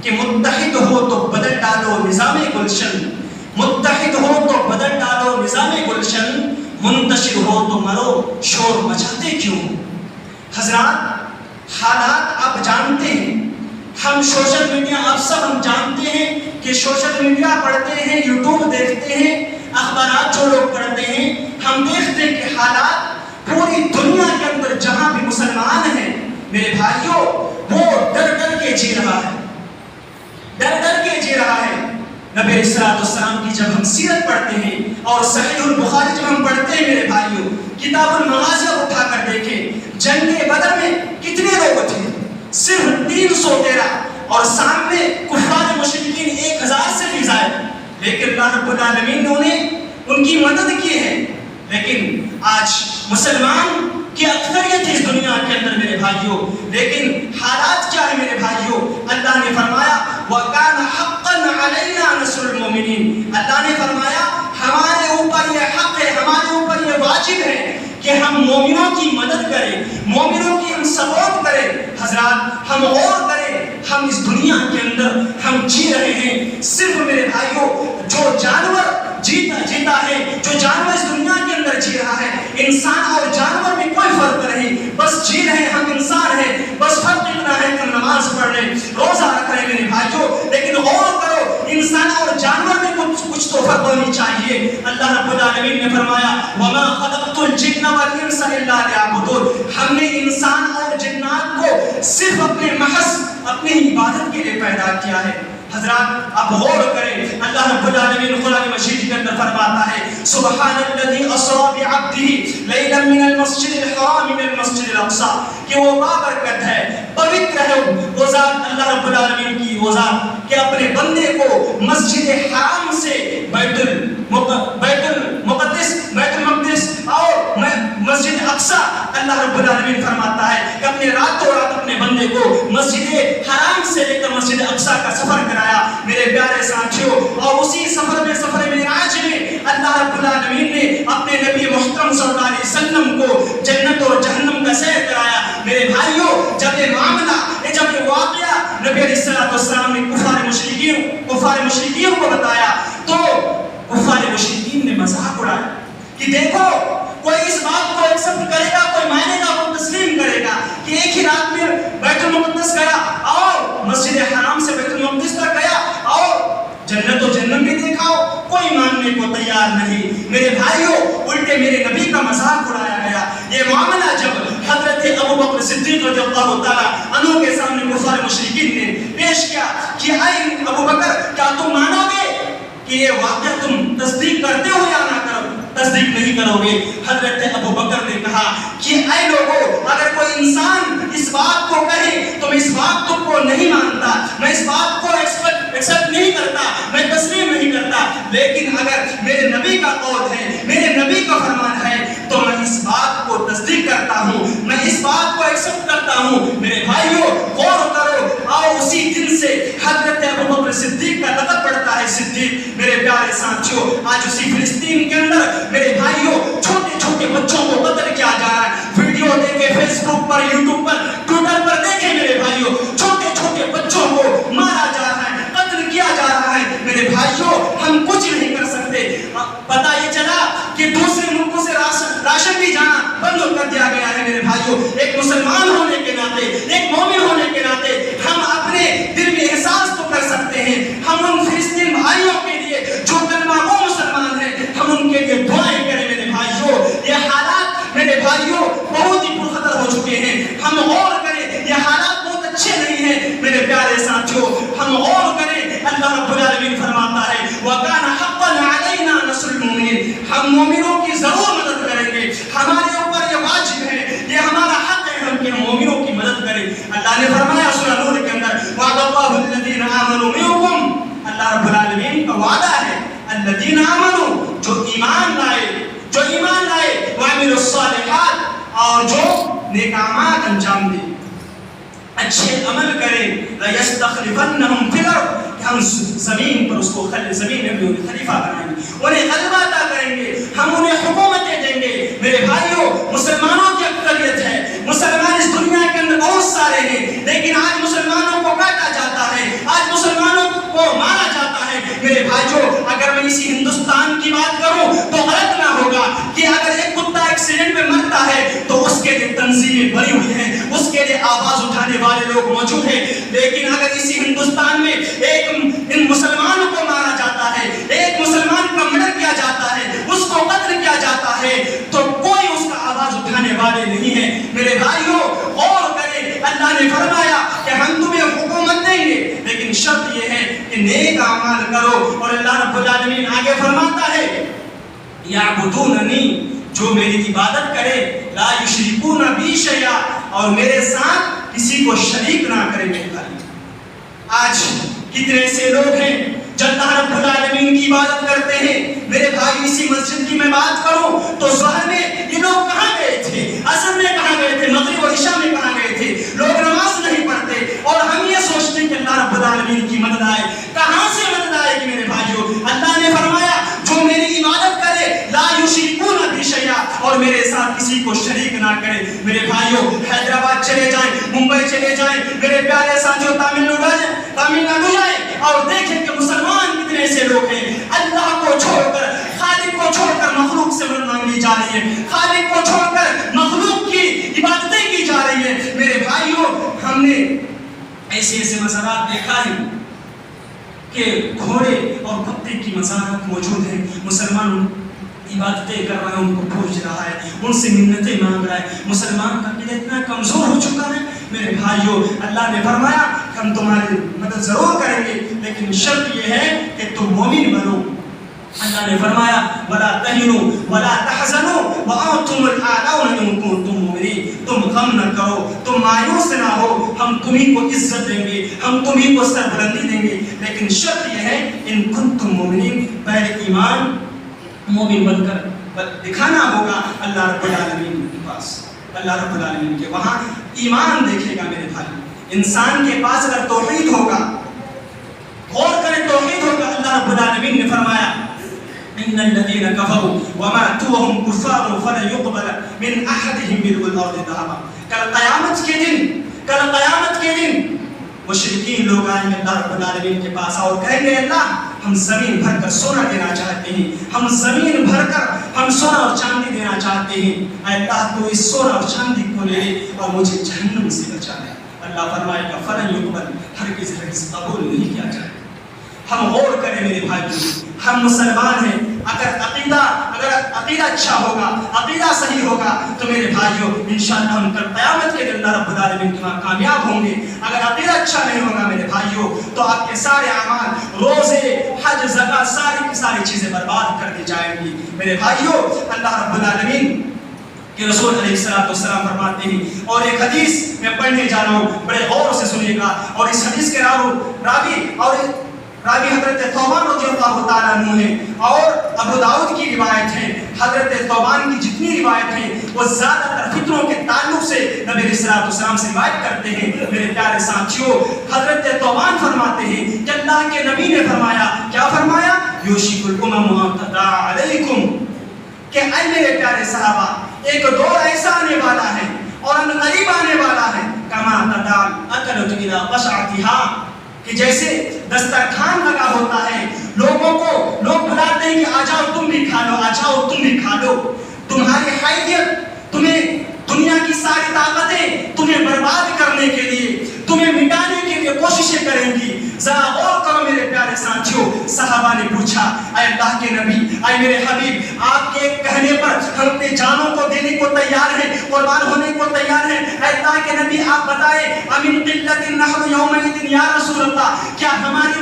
کہ متحد ہو تو بدل ڈالو نظام گلشن، متحد ہو تو بدل ڈالو نظام گلشن، منتشر ہو تو مرو شور مچاتے کیوں؟ حضرات حالات آپ جانتے ہیں، ہم سوشل میڈیا آپ سب ہم جانتے ہیں کہ سوشل میڈیا پڑھتے ہیں، یوٹیوب دیکھتے ہیں، اخبارات جو لوگ پڑھتے ہیں، ہم دیکھتے ہیں کہ حالات پوری دنیا کے اندر جہاں بھی مسلمان ہیں میرے بھائیوں وہ ڈر ڈر کے جی رہا ہے، ڈر ڈر کے جی رہا ہے۔ نبی علیہ الصلوۃ والسلام کی جب ہم سیرت پڑھتے ہیں اور صحیح البخاری جب ہم پڑھتے ہیں میرے بھائیوں، کتاب المغازی اٹھا کر دیکھیں، جنگ بدر میں کتنے لوگ تھے؟ صرف 313، اور سامنے کفار مشرکین 1000 سے بھی زائد، لیکن اللہ رب العالمین نے انہیں ان کی مدد کی ہے۔ لیکن آج مسلمان کی اکثریت اس دنیا کے اندر میرے بھائیوں، لیکن حالات کیا ہے میرے بھائیوں؟ اللہ نے فرمایا وَكَانَ حَقًّا عَلَيْنَا نَصْرُ الْمُؤْمِنِينَ، اللہ نے فرمایا ہمارے اوپر یہ حق ہے، ہمارے اوپر یہ واجب ہے کہ ہم مومنوں کی مدد کریں، مومنوں کی ہم سپورٹ کریں۔ حضرات ہم غور کریں، ہم اس دنیا کے اندر ہم جی رہے ہیں، صرف میرے بھائیوں جو جانور جیتا ہے، جو جانور اس دنیا کے اندر جی رہا ہے، انسان اور جانور میں کوئی فرق نہیں، بس جی رہے ہیں، ہم انسان ہیں، بس فرق اتنا ہے کہ ہم نماز پڑھ رہے ہیں، روزہ رکھ رہے ہیں میرے بھائیوں۔ لیکن غور کرو انسان اور جانور میں کچھ تو فرق ہونی چاہیے۔ اللہ رب العالمین نے فرمایا وَمَا خَلَقْتُ الْجِنَّ وَالْإِنسَ إِلَّا لِيَعْبُدُونِ، ہم نے انسان اور جنات کو صرف اپنے محض اپنی عبادت کے لیے پیدا کیا ہے۔ حضرات آپ غور کریں، اللہ رب العالمین قرآن مجید کے اندر فرماتا ہے سبحان الذی اسریٰ بعبدہ لیلا من المسجد الحرام الى المسجد الاقصی، کہ وہ بابرکت ہے، پوتر ہے وہ ذات، اللہ رب العالمین کی وہ ذات کہ اپنے بندے کو مسجد حرام سے بیت المقدس اور مسجد اقصی، اللہ رب العالمین فرماتا ہے کہ اپنے راتوں رات اپنے بندے کو مسجد حرام سے لے کر مسجد اقصی کا سفر کرایا میرے پیارے ساتھیوں، اور اسی سفر میں سفر معراج میں اللہ رب العالمین نے اپنے نبی محترم صلی اللہ علیہ وسلم کو جنت اور جہنم کا سیر کرایا میرے بھائیوں۔ جب یہ معاملہ جب یہ واقعہ نبی علیہ الصلوۃ والسلام نے کفار مشرکین کو بتایا تو کفار مشرکین نے مذاق اڑایا کہ دیکھو کوئی اس بات کو ایکسپٹ کرے گا، کوئی مانے گا، کوئی تسلیم کرے گا کہ ایک ہی رات میں بیت المقدس گیا اور مسجد حرام سے بیت المقدس تک گیا اور جنت و جہنم بھی دیکھا ہو، کوئی ماننے کو تیار نہیں میرے بھائیوں۔ الٹے میرے نبی کا مذاق اڑایا گیا۔ یہ معاملہ جب حضرت ابو بکر صدیق رضی اللہ تعالیٰ عنہ کے سامنے کفار مشرکین نے پیش کیا کہ اے ابو بکر کیا تم مانو گے کہ یہ واقعہ تم تصدیق کرتے ہو یا نہ کرو؟ تصدیق نہیں کرو گے۔ حضرت ابو بکر نے کہا کہ اے لوگوں اگر کوئی انسان اس بات کو کہے تو میں اس بات کو نہیں مانتا، میں اس بات کو ایکسپٹ نہیں کرتا، میں تسلیم نہیں کرتا، لیکن اگر میرے نبی کا قول ہے، میرے نبی کا فرمان ہے تو میں اس بات کو تصدیق کرتا ہوں، میں اس بات کو ایکسپٹ کرتا ہوں۔ میرے بھائیوں غور کرو، اور اسی دن سے حضرت ابو بکر صدیق کا لقب پڑتا ہے صدیق میرے پیارے ساتھیوں۔ آج اسی فلسطین کے اندر میرے بھائیوں چھوٹے چھوٹے بچوں کو قتل کیا جا رہا ہے، ویڈیو دیکھے فیس بک پر، یوٹیوب پر، ٹویٹر پر دیکھے میرے بھائیوں، چھوٹے چھوٹے بچوں کو مارا جا رہا ہے، قتل کیا جا رہا ہے میرے بھائیوں۔ ہم کچھ نہیں کر سکتے۔ پتہ یہ چلا کہ دوسرے ملکوں سے راشن بھی جانا بند کر دیا گیا ہے میرے بھائیوں۔ ایک مسلمان ہونے کے ناطے، ایک مومن ہونے کے ناطے ہم اپنے دل میں احساس تو کر سکتے ہیں، ہم ان فلسطین بھائیوں کے لیے جو کلمہ گو مسلمان ہیں ہم ان کے لیے دعائیں کریں میرے بھائیوں۔ یہ حالات میرے بھائیوں بہت ہی پرخطر ہو چکے ہیں، ہم غور کریں، یہ حالات بہت اچھے نہیں ہیں میرے پیارے ساتھیوں، ہم غور کریں۔ اللہ رب العالمین فرماتا ہے وَكَانَ حَقًّا عَلَيْنَا نَصْرُ الْمُؤْمِنِينَ، ہم مومنوں کی ضرور مدد کریں گے، ہمارے اوپر یہ واجب ہے، یہ ہمارا حق ہے ہم کہ مومنوں کی مدد کریں۔ اللہ نے فرمایا سورہ نور کے اندر وَعَدَ اللَّهُ الَّذِينَ آمَنُوا مِنكُمْ، اللہ رب العالمین کا وعدہ ہے الَّذِينَ آمَنُوا، جو ایمان لائے وَعَمِلُوا الصَّالِحَاتِ، اور جو نیک اعمال انجام دے، اچھے عمل کریں، لَيَسْتَخْلِفَنَّهُمْ فِي الْأَرْضِ، ہم زمین پر اس کو زمین میں بھی انہیں خلیفہ بنائیں گے، انہیں غلبہ عطا کریں گے، ہم انہیں حکومتیں دیں گے۔ میرے بھائیوں مسلمانوں کی اکثریت ہے، مسلمان اس دنیا کے اندر بہت سارے ہیں، لیکن آج مسلمانوں کو کاٹا جاتا ہے، آج लोग मौजूद हैं, लेकिन अगर इसी हिंदुस्तान में एक इन मुसलमानों को मारा जाता है, एक मुसलमान का मर्डर किया जाता है, उसको कत्ल किया जाता है, तो कोई उसका आवाज उठाने वाले नहीं है। मेरे भाइयों और करें, अल्लाह ने फरमाया कि हम तुम्हें हुकूमत देंगे, लेकिन शर्त यह है कि नेक अमाल करो। और अल्लाह रब्बुल आलमीन आगे फरमाता है, याबुदूननी, जो मेरी इबादत करे, ला युशरिकूना बी शैया, और मेरे साथ किसी को शरीक ना करे। मेरे भाई आज कितने से लोग हैं जो अल्लाह रब्बुल आलमीन की इबादत करते हैं। मेरे भाई इसी मस्जिद की मैं बात करूं तो ज़ोहर में ये लोग कहां गए थे, असर में कहां गए थे, मगरिब और इशा में कहां गए थे? लोग नमाज नहीं पढ़ते और हम ये सोचते हैं कि अल्लाह रब्बुल आलमीन की मदद आए। कहां से मदद आएगी मेरे भाइयों? अल्लाह ने फरमाया जो मेरी इबादत करे, ला युशरिकूना बी शैया, और मेरे साथ किसी को शरीक ना करे। मेरे भाइयों हैदराबाद चले जाएं, मुंबई चले जाएं, मेरे प्यारे साथियों तमिलनाडु जाएं और देखें कि मुसलमान कितने से लोग हैं अल्लाह को छोड़कर, खालिक को छोड़कर मखलूक से मदद मांगी जा रही है, खालिक को छोड़कर मखलूक की इबादतें की जा रही है। मेरे भाइयों हमने ऐसे ऐसे मज़ारात देखा है कि घोड़े और कुत्ते की मज़ारात मौजूद है, मुसलमान इबादतें कर रहा है, उनको पूज रहा है, उनसे मिन्नतें मांग रहा है। मुसलमान का दिल इतना कमजोर हो चुका है। मेरे भाइयों अल्लाह ने फरमाया हम तुम्हारी मदद जरूर करेंगे, लेकिन शर्त यह है कि तुम मोमिन बनो। अल्लाह ने फरमाया वला तहिनु वला तहजनु व अंतुमुल आलौन इन कुंतुम मुमिनीन, तुम गम न करो, तुम मायूस ना हो, हम तुम्हीं को इज्जत देंगे, हम तुम्हीं को सरबुलंदी देंगे, लेकिन शर्त यह है इन कुंतुम मुमिनीन, पहले ईमान मोमिन बनकर दिखाना होगा अल्लाह रब्बुल आलमीन के पास, अल्लाह रब्बुल आलमीन के वहाँ ईमान देखेगा। मेरे भाई इंसान के पास अगर तौहीद होगा, गौर करें तौहीद होगा, अल्लाह रब्बुल आलमीन ने फरमाया इन्नल लज़ीना कफ़रू व मातू व हुम कुफ़ार फलन युक़बल मिन अहदिहिम मिल्कुल अर्दि ज़हबा। कल क़यामत के दिन मुशरिकीन लोग आएंगे अल्लाह रब्बुल आलमीन के पास और कहेंगे अल्लाह हम ज़मीन भर कर सोना देना चाहते हैं, हम ज़मीन भर कर हम सोना और चांदी देना चाहते हैं, अल्लाह तो इस सोना और चांदी को ले और मुझे जहन्नम से बचा ले। अल्लाह फरमाएगा फलन युक़बल, हरगिज़ कबूल नहीं किया जाएगा। हम गौर करें मेरे भाइयों, हम मुसलमान हैं, अगर अकीदा अच्छा होगा, अकीदा सही होगा तो मेरे भाइयों इंशाअल्लाह हम कल क़यामत के दिन अल्लाह रब्बुल आलमीन के वहाँ कामयाब होंगे। अगर अकीदा अच्छा नहीं होगा मेरे भाइयों तो आपके सारे अमाल, रोज़े, हज, ज़कात, सारी की सारी चीज़ें बर्बाद कर दी जाएंगी। मेरे भाइयों अल्लाह रब्बुल आलमीन कि रसूल अलैहिस्सलाम फरमाते हैं, और एक हदीस मैं पढ़ने जा रहा हूँ, बड़े गौर से सुनिएगा। और इस हदीस के रावी हज़रत तौबान रज़ियल्लाहु ताला अन्हु है और अबू दाऊद की रिवायत है। हज़रत तौबान की जितनी रिवायत है वो ज़्यादातर फितरों के ताल्लुक से नबी अलैहिस्सलाम से रिवायत करते हैं। मेरे प्यारे साथियों हज़रत तौबान फरमाते हैं कि अल्लाह के नबी ने फरमाया, क्या फरमाया? यूशिकुल उमम अन तदा अलैकुम, कि ऐ मेरे प्यारे सहाबा एक दौर ऐसा आने वाला है और अनकरीब आने वाला है, कमा तदाल अकलत इला क़शअतिहा, कि जैसे दस्तरखान लगा होता है, लोग बुलाते हैं कि आ जाओ तुम भी खा लो, आ जाओ तुम भी खा लो। तुम्हारी हैसियत, तुम्हें दुनिया की सारी ताकतें तुम्हें बर्बाद करने के लिए, तुम्हें मिटाने के लिए कोशिशें करेंगी। जरा गौर करो मेरे प्यारे साथियों, सहाबा ने पूछा ऐ अल्लाह के नबी, ऐ मेरे हबीब, आपके कहने पर हम अपने जानों को देने को तैयार हैं, कुर्बान होने को तैयार हैं। ऐ अल्लाह के नबी आप बताएं, अमिन क़िल्लतिन नहनु यौमइदिन या रसूल अल्लाह, क्या हमारी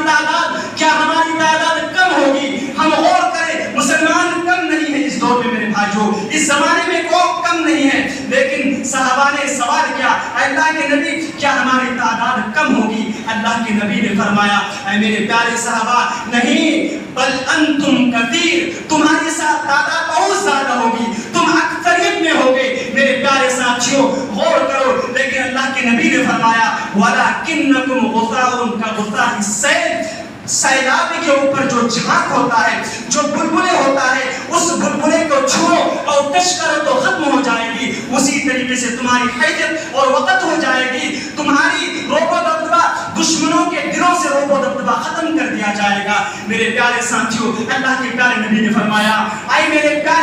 तादाद कम होगी? हम गौर करें मुसलमान कम नहीं है इस दौर में मेरे भाइयों, इस जमाने में कोई कम नहीं है, लेकिन सहाबा ने सवाल किया अल्लाह के नबी क्या हमारी तादाद कम होगी? अल्लाह के नबी ने फरमाया ऐ मेरे प्यारे सहाबा नहीं, बल अंतुम कसीर, तुम्हारी साथ तादाद बहुत ज्यादा होगी, तुम अक्सरियत में होगे। मेरे प्यारे साथियों गौर करो, लेकिन अल्लाह के नबी ने फरमाया वलाकिन्नकुम गुसाउन का गुसाइ सैल, सैलाब के ऊपर जो झांक होता है, जो बुलबुले होता है, उस बुलबुले को छुओ और टच करो तो खत्म हो जाएगी। उसी तरीके से तुम्हारी हैसियत और वक़्त हो जाएगी, तुम्हारी रोबो दबदबा दुश्मनों के दिलों से रोबो दबदबा खत्म कर दिया जाएगा। मेरे प्यारे साथियों अल्लाह के प्यारे नबी ने फरमाया ऐ मेरे प्यारे